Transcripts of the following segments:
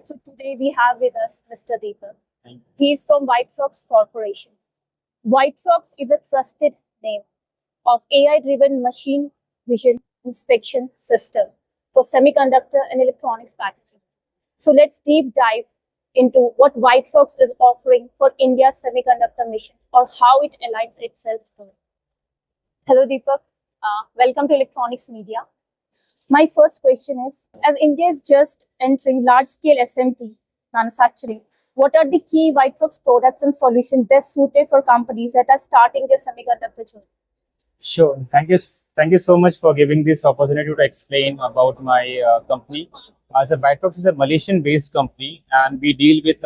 So today we have with us Mr. Deepak. He is from ViTrox Corporation. ViTrox is a trusted name of AI-driven machine vision inspection system for semiconductor and electronics packaging. So let's deep dive into what ViTrox is offering for India's semiconductor mission or how it aligns itself to it. Hello Deepak, welcome to Electronics Media. My first question is, as India is just entering large-scale SMT manufacturing, what are the key ViTrox products and solutions best suited for companies that are starting their semiconductor journey? Sure. Thank you so much for giving this opportunity to explain about my company. As a ViTrox is a Malaysian-based company, and we deal with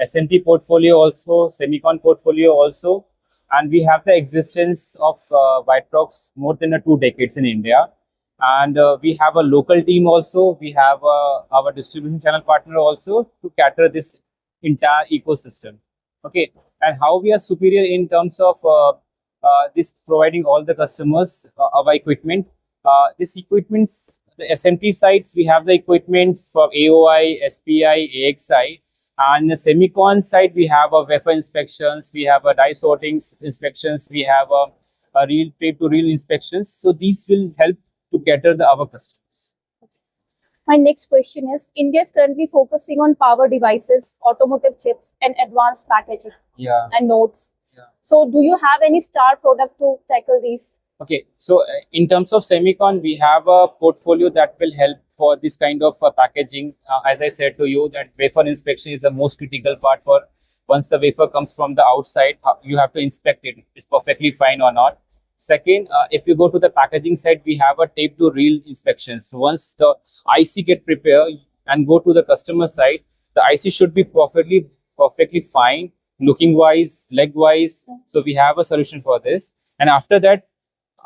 SMT portfolio also, semicon portfolio also, and we have the existence of ViTrox more than 2 decades in India. And we have a local team also. We have our distribution channel partner also to cater this entire ecosystem. Okay, and how we are superior in terms of this providing all the customers our equipment. This equipments, the SMT sites, we have the equipments for AOI, SPI, AXI, and the semicon side we have a wafer inspections, we have a die sorting inspections, we have a real tape to reel inspections. So these will help to cater our customers. My next question is, India is currently focusing on power devices, automotive chips, and advanced packaging and nodes. So do you have any star product to tackle these? Okay, so in terms of semicon, we have a portfolio that will help for this kind of packaging. As I said to you, that wafer inspection is the most critical part. For once the wafer comes from the outside, you have to inspect it. It's perfectly fine or not. Second, if you go to the packaging side, we have a tape to reel inspections. So once the IC get prepared and go to the customer side, the IC should be perfectly fine, looking wise, leg wise. So we have a solution for this. And after that,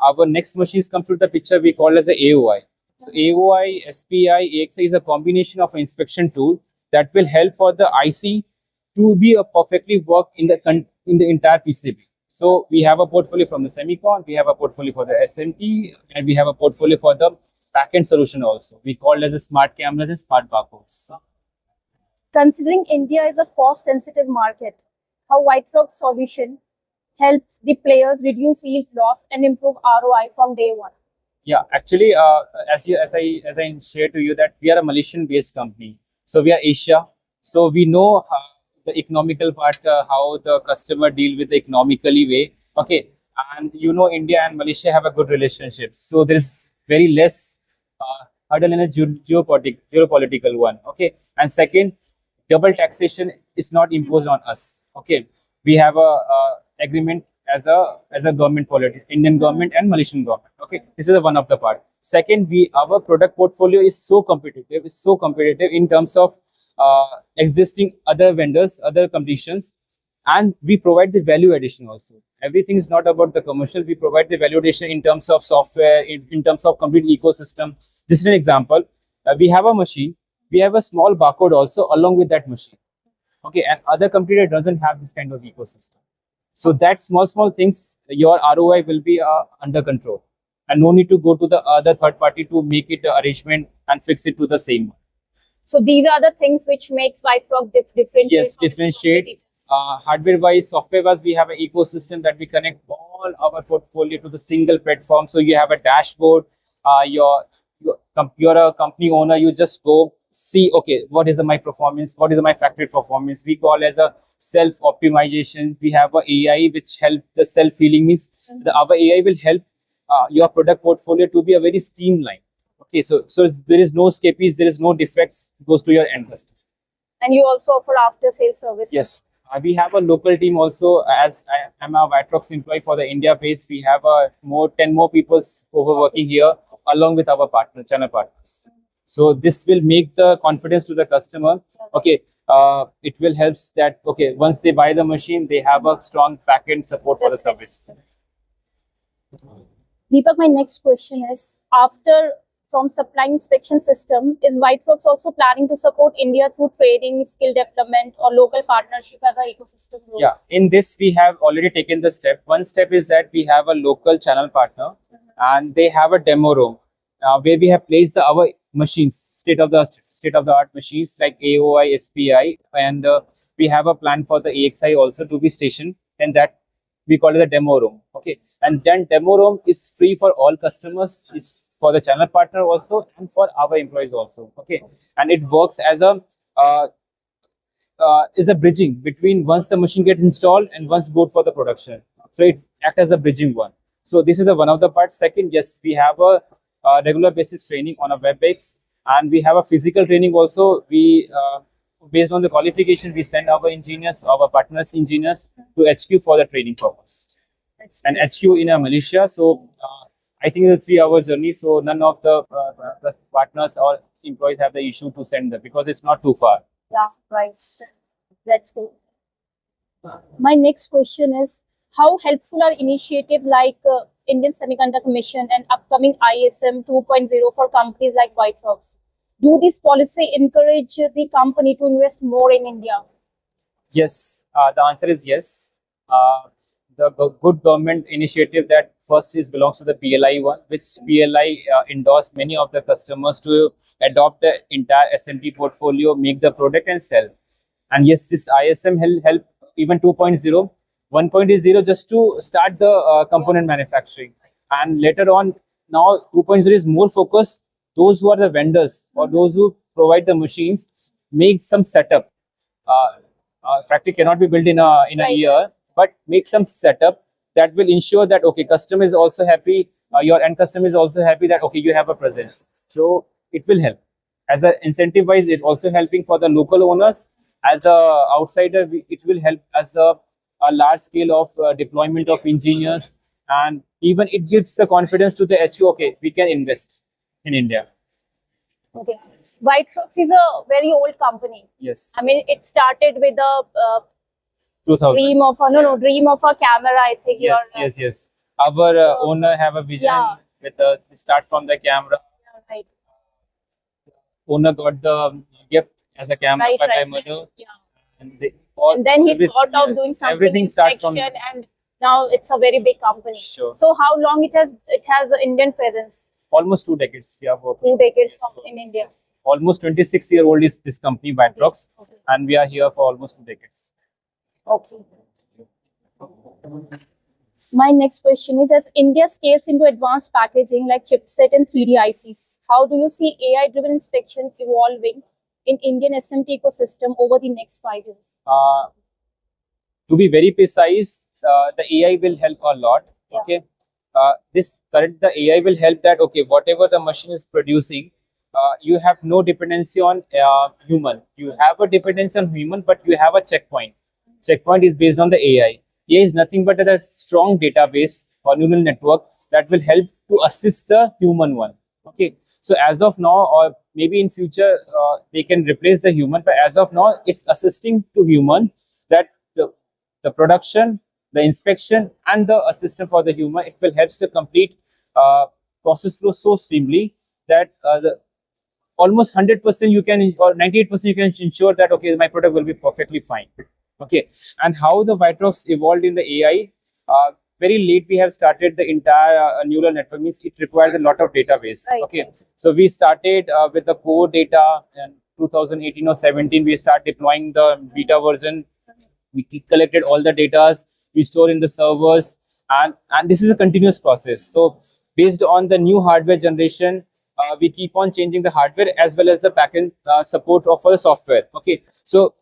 our next machines come to the picture, we call as a AOI. So AOI, SPI, AXI is a combination of an inspection tool that will help for the IC to be a perfectly work in the entire PCB. So we have a portfolio from the semicon, we have a portfolio for the SMT, and we have a portfolio for the backend solution also. We call as a smart cameras and smart barcodes. Considering India is a cost-sensitive market, how ViTrox solution helps the players reduce yield loss and improve ROI from day one? Yeah, actually, as I shared to you that we are a Malaysian-based company. So we are Asia. So we know the economical part, how the customer deal with the economically way. Okay, and you know India and Malaysia have a good relationship. So there is very less hurdle in a geopolitical one. Okay, and second, double taxation is not imposed on us. Okay, we have a agreement as a government policy, Indian government and Malaysian government. Okay, this is one of the part. Second, our product portfolio is so competitive. In terms of existing other vendors, other competitions, and we provide the value addition also. Everything is not about the commercial. We provide the value addition in terms of software, in terms of complete ecosystem. This is an example. We have a machine. We have a small barcode also along with that machine. Okay, and other competitor doesn't have this kind of ecosystem. So that small things, your ROI will be under control, and no need to go to the other third party to make it arrangement and fix it to the same one. So these are the things which makes ViTrox differentiate. Yes, differentiate. Hardware wise, software wise, we have an ecosystem that we connect all our portfolio to the single platform. So you have a dashboard. You're a company owner. You just go see, okay, what is my performance? What is my factory performance? We call as a self optimization. We have a AI which help the self healing, means our AI will help your product portfolio to be a very streamlined. Okay, so there is no escapees, there is no defects, goes to your end customer. And you also offer after sales services. Yes, we have a local team also. As I am a ViTrox employee for the India base, we have 10 more people over working here along with our channel partners. So this will make the confidence to the customer. Okay, it will help that, okay, once they buy the machine, they have a strong backend support for the service. Deepak, my next question is, from supplying inspection system, is ViTrox also planning to support India through training, skill development, or local partnership as an ecosystem role? Yeah, in this we have already taken the step. One step is that we have a local channel partner, and they have a demo room where we have placed our machines, state of the art machines like AOI, SPI, and we have a plan for the AXI also to be stationed, and that we call it the demo room. Okay, and then demo room is free for all customers, is for the channel partner also, and for our employees also. Okay, and it works as a is a bridging between once the machine gets installed and once go for the production. So it act as a bridging one. So this is one of the parts. Second, yes, we have a regular basis training on a WebEx, and we have a physical training also. We based on the qualification, we send our engineers, our partners engineers to HQ for the training purpose. And HQ in Malaysia. So I think it's a 3-hour journey. So none of the partners or employees have the issue to send them because it's not too far. Yeah, right. That's good. My next question is, how helpful are initiatives like Indian Semiconductor Mission and upcoming ISM 2.0 for companies like ViTrox? Do this policy encourage the company to invest more in India? Yes, the answer is yes. The good government initiative that first is belongs to the PLI one, which PLI endorsed many of the customers to adopt the entire SMT portfolio, make the product and sell. And yes, this ISM help even 2.0, 1.0 just to start the component manufacturing. And later on, now 2.0 is more focused. Those who are the vendors or those who provide the machines make some setup. Factory cannot be built in a year, but make some setup that will ensure that okay, customer is also happy, your end customer is also happy that okay, you have a presence. So it will help as an incentive wise. It also helping for the local owners. As the outsider, it will help as a large scale of deployment of engineers, and even it gives the confidence to the HQ. Okay, we can invest in India. Okay, ViTrox is a very old company. Yes. I mean, it started with a 2000. dream of a camera. I think. Yes. Our owner have a vision with start from the camera. Yeah, right. Owner got the gift as a camera by my mother. Yeah. And then he thought of doing something everything starts from, and now it's a very big company. Sure. So how long it has an Indian presence? Almost 2 decades. We are working. 2 decades in India. Almost 26-year-old is this company ViTrox, and we are here for almost 2 decades. Okay. My next question is, as India scales into advanced packaging like chipset and 3D ICs, how do you see AI-driven inspection evolving in Indian SMT ecosystem over the next 5 years? To be very precise, the AI will help a lot. Yeah. Okay, the AI will help that okay, whatever the machine is producing, you have no dependency on human. You have a dependency on human, but you have a checkpoint. Checkpoint is based on the AI. AI is nothing but a strong database or neural network that will help to assist the human one. Okay, so as of now, or maybe in future, they can replace the human, but as of now, it's assisting to human that the production, the inspection, and the assistant for the human, it will help to complete process flow so streamly that almost 100% you can, or 98% you can ensure that okay, my product will be perfectly fine. Okay, and how the ViTrox evolved in the AI, very late we have started the entire neural network, means it requires a lot of database. Right. Okay, so we started with the core data in 2018 or 17, we start deploying the beta version. We collected all the data, we store in the servers, and this is a continuous process. So based on the new hardware generation, we keep on changing the hardware as well as the backend support for the software. Okay, so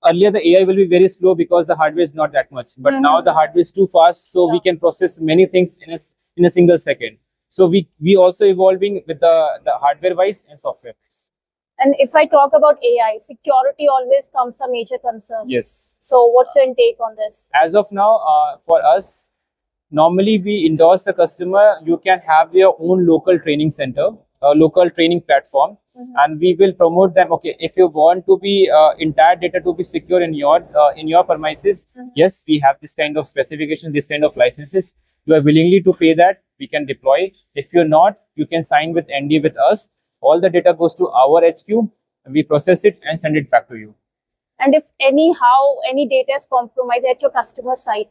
earlier the AI will be very slow because the hardware is not that much, but now the hardware is too fast, so we can process many things in a single second. So we also evolving with the hardware wise and software wise. And if I talk about AI, security always comes a major concern. Yes. So what's your take on this? As of now, for us, normally we endorse the customer. You can have your own local training center, local training platform, and we will promote them. Okay, if you want to be entire data to be secure in your premises, yes, we have this kind of specification, this kind of licenses. You are willingly to pay that, we can deploy. If you're not, you can sign with ND with us. All the data goes to our HQ, we process it and send it back to you. And if any data is compromised at your customer site,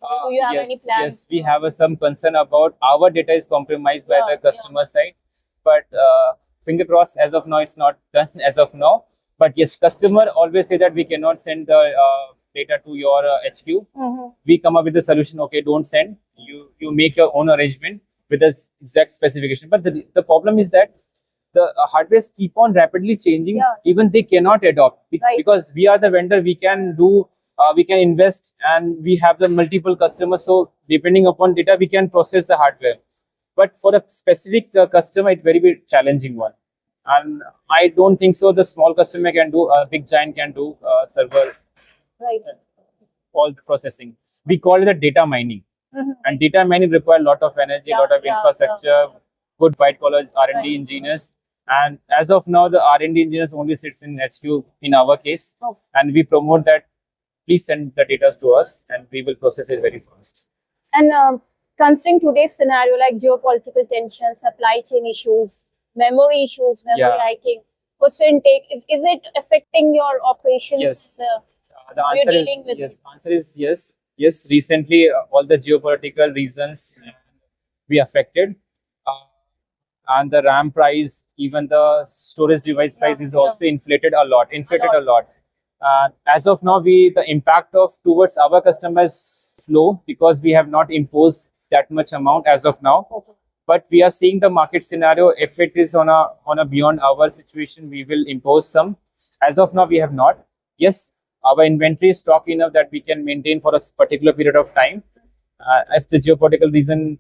do you have any plans? Yes, we have some concern about our data is compromised by the customer side. But finger crossed, as of now, it's not done as of now. But yes, customer always say that we cannot send the data to your HQ. We come up with the solution. Okay, don't send. You make your own arrangement with the exact specification. But the problem is that the hardwares keep on rapidly changing. Even they cannot adopt because we are the vendor. We can do. We can invest, and we have the multiple customers. So depending upon data, we can process the hardware. But for a specific customer, it's very challenging one. And I don't think so. The small customer can do. A big giant can do server. All the processing. We call it the data mining. And data mining require a lot of energy, a lot of infrastructure, good white collar R&D engineers. And as of now, the R&D engineers only sits in HQ in our case. And we promote that. Please send the data to us and we will process it very fast. And considering today's scenario like geopolitical tensions, supply chain issues, memory hiking, what's your intake? Is it affecting your operations? Yes. The answer is yes. Yes, recently all the geopolitical reasons we affected. And the RAM price, even the storage device price is also inflated a lot. As of now, the impact towards our customers slow because we have not imposed that much amount as of now. But we are seeing the market scenario. If it is on a beyond our situation, we will impose some. As of now, we have not. Yes, our inventory is stock enough that we can maintain for a particular period of time. If the geopolitical reason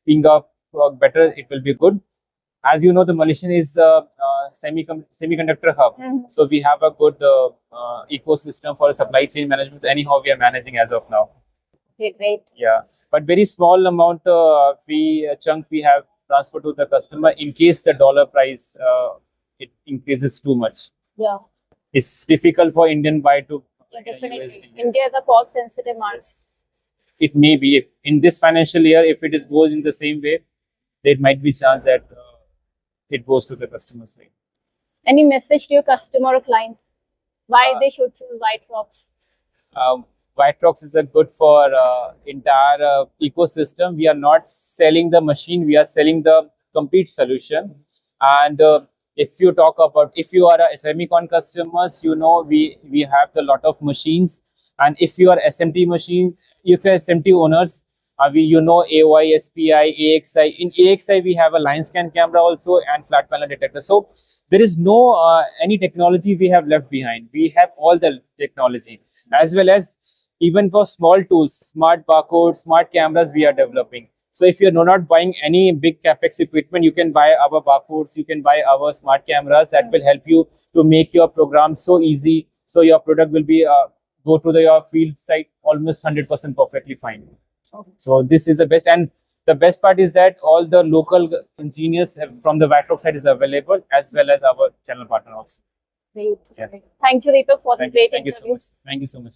being better, it will be good. As you know, the Malaysian is a semiconductor hub. So we have a good ecosystem for supply chain management. Anyhow, we are managing as of now. Okay, great. Yeah, but very small amount chunk we have transferred to the customer in case the dollar price it increases too much. Yeah, it's difficult for Indian buy to definitely. USD. India is a cost sensitive market. It may be in this financial year, if it goes in the same way, there might be chance that it goes to the customer side. Any message to your customer or client? Why they should choose ViTrox? ViTrox is good for entire ecosystem. We are not selling the machine, we are selling the complete solution. And if you talk about, if you are a semicon customers, you know, we have a lot of machines. And if you are SMT machine, if you are SMT owners, you know AY, SPI, AXI. In AXI, we have a line scan camera also and flat panel detector. So there is no any technology we have left behind. We have all the technology, as well as even for small tools, smart barcodes, smart cameras we are developing. So if you're not buying any big capex equipment, you can buy our barcodes, you can buy our smart cameras that will help you to make your program so easy. So your product will be go to your field site almost 100% perfectly fine. So this is the best, and the best part is that all the local engineers from the ViTrox side is available, as well as our channel partner also. Great. Yeah. Thank you, Deepak, for the great interview. Thank you so much. Thank you so much.